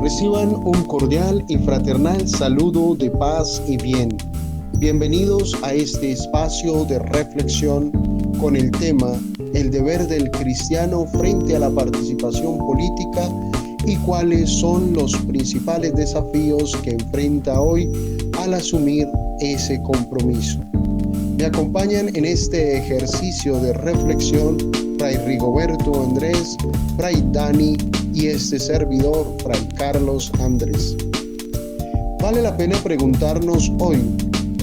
Reciban un cordial y fraternal saludo de paz y bien. Bienvenidos a este espacio de reflexión con el tema El deber del cristiano frente a la participación política y cuáles son los principales desafíos que enfrenta hoy al asumir ese compromiso. Me acompañan en este ejercicio de reflexión Fray Rigoberto Andrés, Fray Dani y este servidor, Fray Carlos Andrés. Vale la pena preguntarnos hoy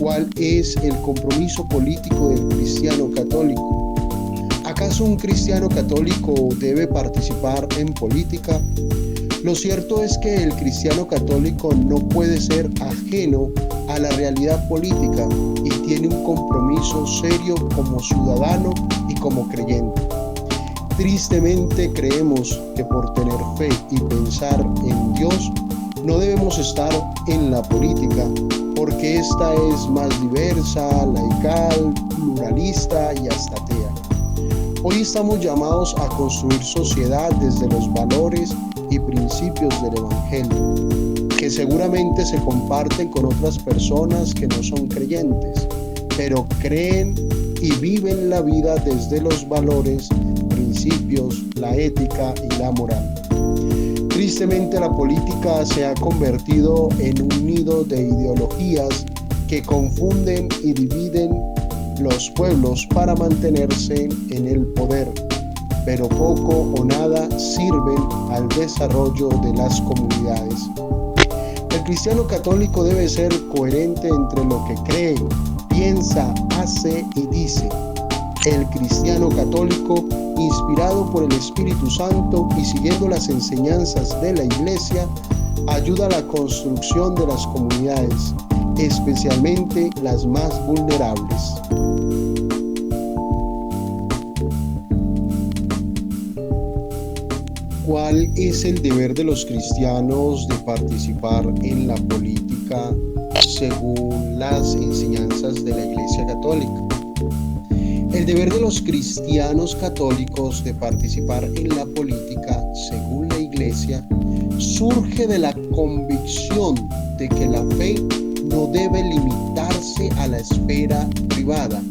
cuál es el compromiso político del cristiano católico. ¿Acaso un cristiano católico debe participar en política? Lo cierto es que el cristiano católico no puede ser ajeno a la realidad política y tiene un compromiso serio como ciudadano y como creyente. Tristemente creemos que por tener fe y pensar en Dios no debemos estar en la política, porque esta es más diversa, laical, pluralista y hasta atea. Hoy estamos llamados a construir sociedad desde los valores y principios del Evangelio, que seguramente se comparten con otras personas que no son creyentes, pero creen y viven la vida desde los valores, principios, la ética y la moral. Tristemente, la política se ha convertido en un nido de ideologías que confunden y dividen los pueblos para mantenerse en el poder, pero poco o nada sirven al desarrollo de las comunidades. El cristiano católico debe ser coherente entre lo que cree, piensa, hace y dice. El cristiano católico, inspirado por el Espíritu Santo y siguiendo las enseñanzas de la Iglesia, ayuda a la construcción de las comunidades, especialmente las más vulnerables. ¿Cuál es el deber de los cristianos de participar en la política según las enseñanzas de la Iglesia Católica? El deber de los cristianos católicos de participar en la política según la Iglesia surge de la convicción de que la fe no debe limitarse a la esfera privada,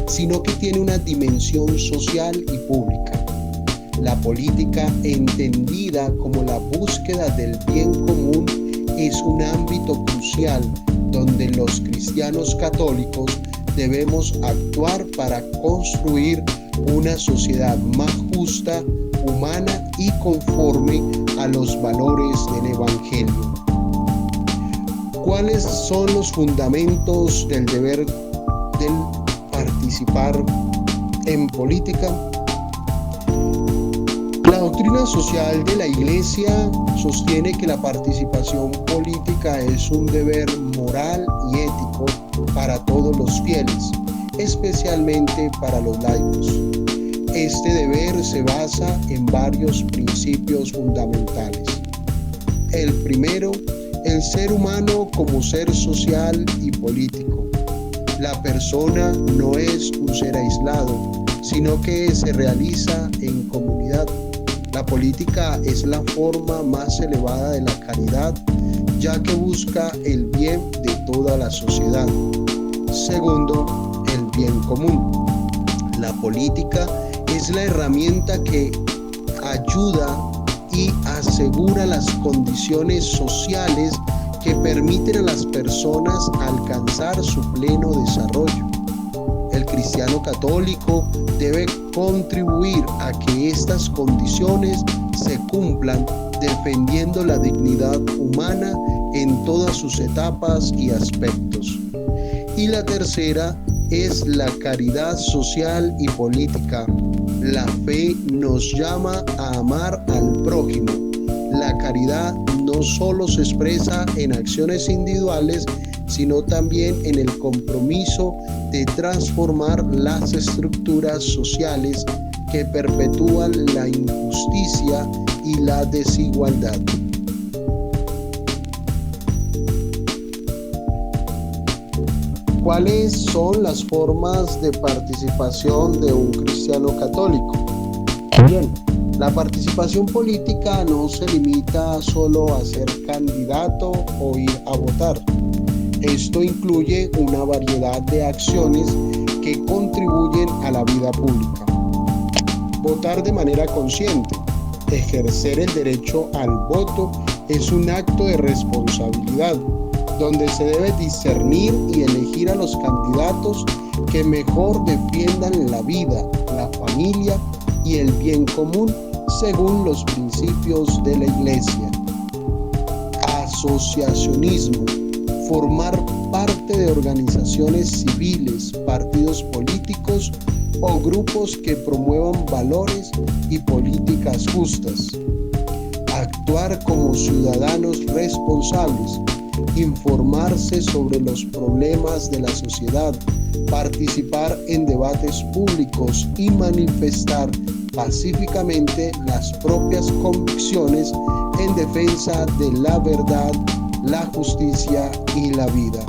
sino que tiene una dimensión social y pública. La política, entendida como la búsqueda del bien común, es un ámbito crucial donde los cristianos católicos debemos actuar para construir una sociedad más justa, humana y conforme a los valores del Evangelio. ¿Cuáles son los fundamentos del deber del participar en política? La doctrina social de la Iglesia sostiene que la participación política es un deber moral y ético para todos los fieles, especialmente para los laicos. Este deber se basa en varios principios fundamentales. El primero, el ser humano como ser social y político. La persona no es un ser aislado, sino que se realiza en comunidad. La política es la forma más elevada de la caridad, ya que busca el bien de toda la sociedad. Segundo, el bien común. La política es la herramienta que ayuda y asegura las condiciones sociales que permiten a las personas alcanzar su pleno desarrollo. El cristiano católico debe contribuir a que estas condiciones se cumplan, defendiendo la dignidad humana en todas sus etapas y aspectos. Y la tercera es la caridad social y política. La fe nos llama a amar al prójimo. La caridad no solo se expresa en acciones individuales, sino también en el compromiso de transformar las estructuras sociales que perpetúan la injusticia y la desigualdad. ¿Cuáles son las formas de participación de un cristiano católico? Bien, La participación política no se limita solo a ser candidato o ir a votar. Esto incluye una variedad de acciones que contribuyen a la vida pública. Votar de manera consciente. Ejercer el derecho al voto es un acto de responsabilidad, donde se debe discernir y elegir a los candidatos que mejor defiendan la vida, la familia y el bien común según los principios de la Iglesia. Asociacionismo. Formar parte de organizaciones civiles, partidos políticos o grupos que promuevan valores y políticas justas. Actuar como ciudadanos responsables. Informarse sobre los problemas de la sociedad, participar en debates públicos y manifestar pacíficamente las propias convicciones en defensa de la verdad, la justicia y la vida.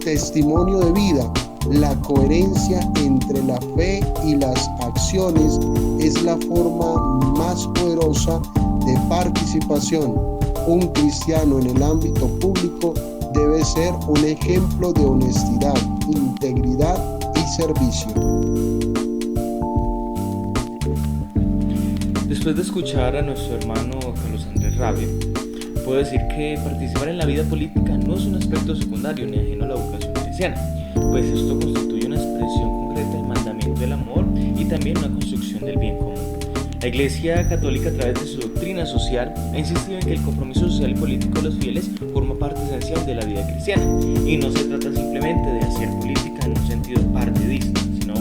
Testimonio de vida. La coherencia entre la fe y las acciones es la forma más poderosa de participación. Un cristiano en el ámbito público debe ser un ejemplo de honestidad, integridad y servicio. Después de escuchar a nuestro hermano Carlos Andrés Rabia, puedo decir que participar en la vida política no es un aspecto secundario ni ajeno a la vocación cristiana, pues esto constituye una expresión concreta del mandamiento del amor y también una construcción del bien común. La Iglesia Católica, a través de su doctrina social, ha insistido en que el compromiso social y político de los fieles forma parte esencial de la vida cristiana, y no se trata simplemente de hacer política en un sentido partidista, sino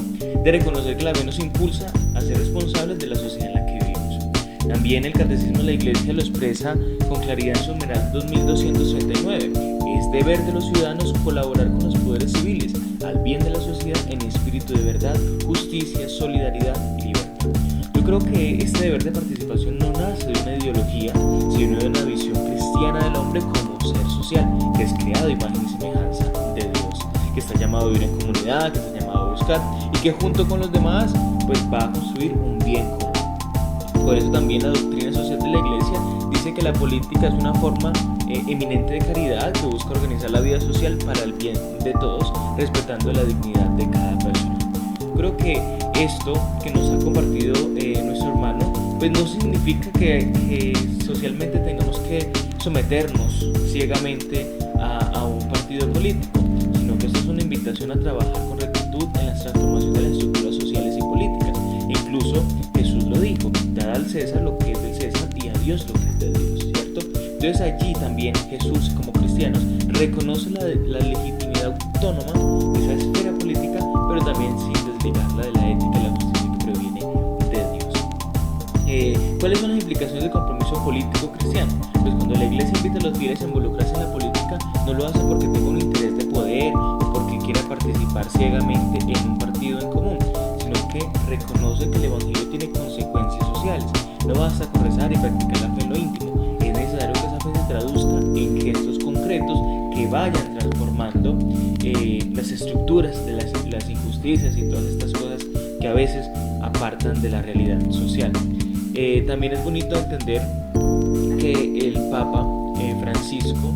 de reconocer que la fe nos impulsa a ser responsables de la sociedad en la que vivimos. También el Catecismo de la Iglesia lo expresa con claridad en su numeral 2239. Es deber de los ciudadanos colaborar con los poderes civiles al bien de la sociedad en espíritu de verdad, justicia, solidaridad y libertad. Yo creo que este deber de participación no nace de una ideología, sino de una visión cristiana del hombre como ser social, que es creado a imagen y semejanza de Dios, que está llamado a vivir en comunidad, que está llamado a buscar y que junto con los demás pues va a construir un bien común. Por eso también la doctrina social de la Iglesia dice que la política es una forma eminente de caridad que busca organizar la vida social para el bien de todos, respetando la dignidad de cada persona. Creo que esto que nos ha compartido nuestro hermano, pues no significa que socialmente tengamos que someternos ciegamente a un partido político, sino que esto es una invitación a trabajar con rectitud en la transformación de las estructuras sociales y políticas. E incluso Jesús lo dijo: dad al César lo que es del César y a Dios lo que es de Dios, ¿cierto? Entonces allí también Jesús, como cristianos, reconoce la legitimidad autónoma de esa esfera política, pero también sin desligarla de la ética y la justicia que proviene de Dios. ¿Cuáles son las implicaciones del compromiso político cristiano? Pues cuando la Iglesia invita a los fieles a involucrarse en la política, no lo hace porque tenga un interés de poder o porque quiera participar ciegamente en un partido en común, sino que reconoce que el Evangelio tiene consecuencias sociales. No basta con rezar y practicar la fe en lo íntimo, es necesario que esa fe se traduzca en gestos concretos que vayan transformando las estructuras de las injusticias y todas estas cosas que a veces apartan de la realidad social. También es bonito entender que el Papa Francisco,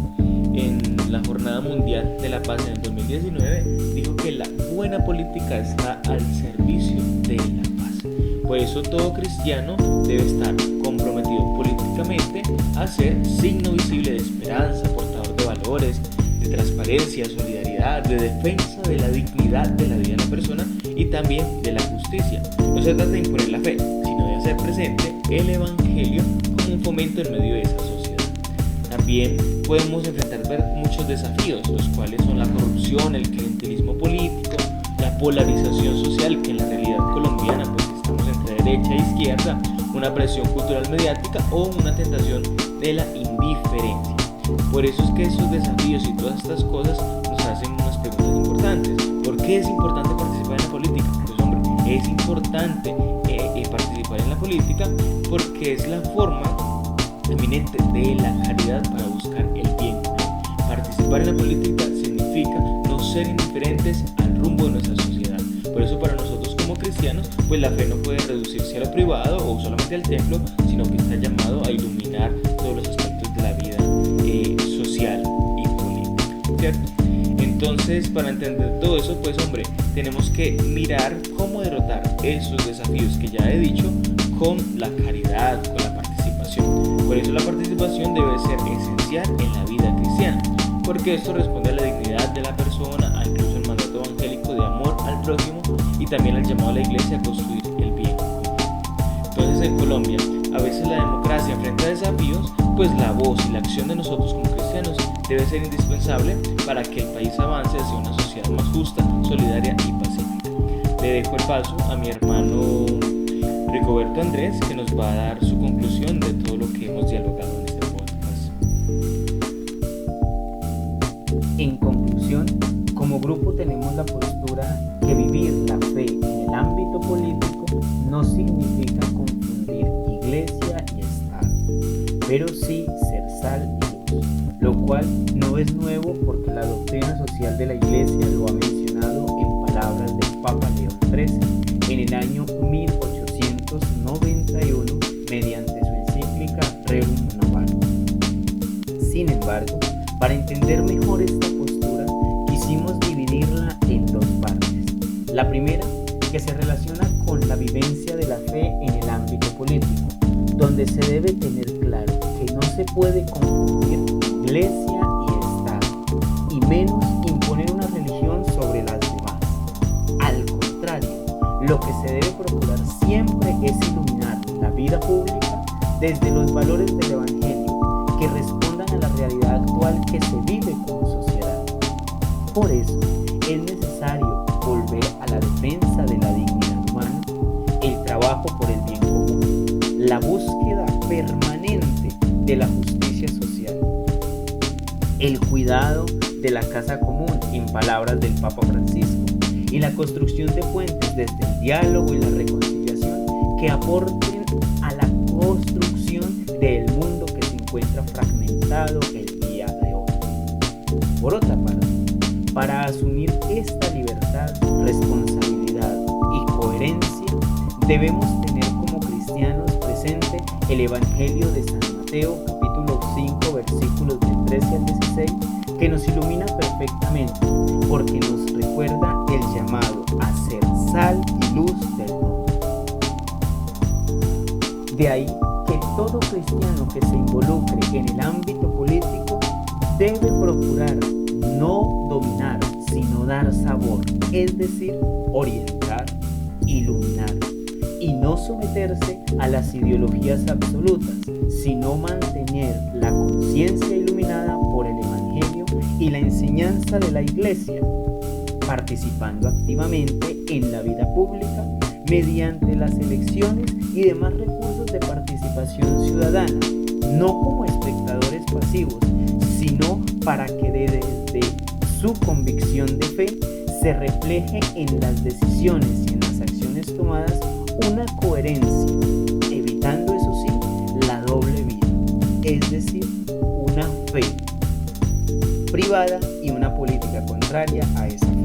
en la Jornada Mundial de la Paz en el 2019, dijo que la buena política está al servicio de la paz. Por eso todo cristiano debe estar comprometido políticamente a ser signo visible de esperanza, portador de valores, de transparencia, solidaridad, de defensa de la dignidad de la vida de la persona y también de la justicia. No se trata de imponer la fe, sino de hacer presente el Evangelio como un fomento en medio de esa sociedad. También podemos enfrentar muchos desafíos, los cuales son la corrupción, el clientelismo político, la polarización social, que en la realidad colombiana pues estamos entre derecha e izquierda, una presión cultural mediática o una tentación de la indiferencia. Por eso es que esos desafíos y todas estas cosas nos hacen unas preguntas importantes. ¿Por qué es importante participar en la política? Pues hombre, es importante participar en la política porque es la forma eminente de la caridad para buscar el bien común. Participar en la política significa no ser indiferentes al rumbo de nuestra sociedad. Por eso para nosotros como cristianos cristianos, pues la fe no puede reducirse a lo privado o solamente al templo, sino que está llamado a iluminar todos los aspectos de la vida social y política, ¿cierto? Entonces, para entender todo eso, pues hombre, tenemos que mirar cómo derrotar esos desafíos que ya he dicho con la caridad, con la participación. Por eso la participación debe ser esencial en la vida cristiana, porque esto responde a la dignidad de la persona, a incluso el mandato evangélico de amor al prójimo y también al llamado a la iglesia a construir el bien común. Entonces, en Colombia, a veces la democracia enfrenta desafíos, pues la voz y la acción de nosotros como cristianos debe ser indispensable para que el país avance hacia una sociedad más justa, solidaria y pacífica. Le dejo el paso a mi hermano Rigoberto Andrés, que nos va a dar su conclusión de todo lo que hemos dialogado en este podcast. En conclusión, como grupo tenemos la postura que vivir la fe en el ámbito político no significa confundir iglesia y Estado, pero sí ser sal y luz, lo cual no es nuevo porque la doctrina social de la iglesia lo ha mencionado en palabras del Papa León XIII en el año 1891 mediante su encíclica Rerum Novarum. Sin embargo, para entender mejor esta postura, quisimos dividirla en dos partes. La primera, que se relaciona con la vivencia de la fe en el ámbito político, donde se debe tener claro que no se puede confundir iglesia y Estado, y menos imponer una religión sobre las demás. Al contrario, lo que se debe procurar siempre es iluminar la vida pública desde los valores del Evangelio que respondan a la realidad actual que se vive como sociedad. Por eso, es necesario volver a la defensa de la dignidad humana, el trabajo por el bien común, la búsqueda permanente de la justicia social, el cuidado de la casa común, en palabras del Papa Francisco, y la construcción de puentes desde el diálogo y la reconciliación que aporten a la construcción del mundo que se encuentra fragmentado el día de hoy. Por otra parte, para asumir esta libertad, responsabilidad y coherencia, debemos tener como cristianos presente el Evangelio de San Mateo, capítulo 5, versículos del 13 al 16, que nos ilumina perfectamente, porque nos recuerda el llamado a ser sal y luz del mundo. De ahí que todo cristiano que se involucre en el ámbito político debe procurar no dominar, sino dar sabor, es decir, orientar, iluminar, y no someterse a las ideologías absolutas, sino mantener la conciencia iluminada por el Evangelio y la enseñanza de la Iglesia, participando activamente en la vida pública mediante las elecciones y demás recursos de participación ciudadana, no como espectadores pasivos, sino para que desde su convicción de fe se refleje en las decisiones y en las acciones tomadas una coherencia, evitando eso sí la doble vida, es decir, una fe privada y una política contraria a esa fe.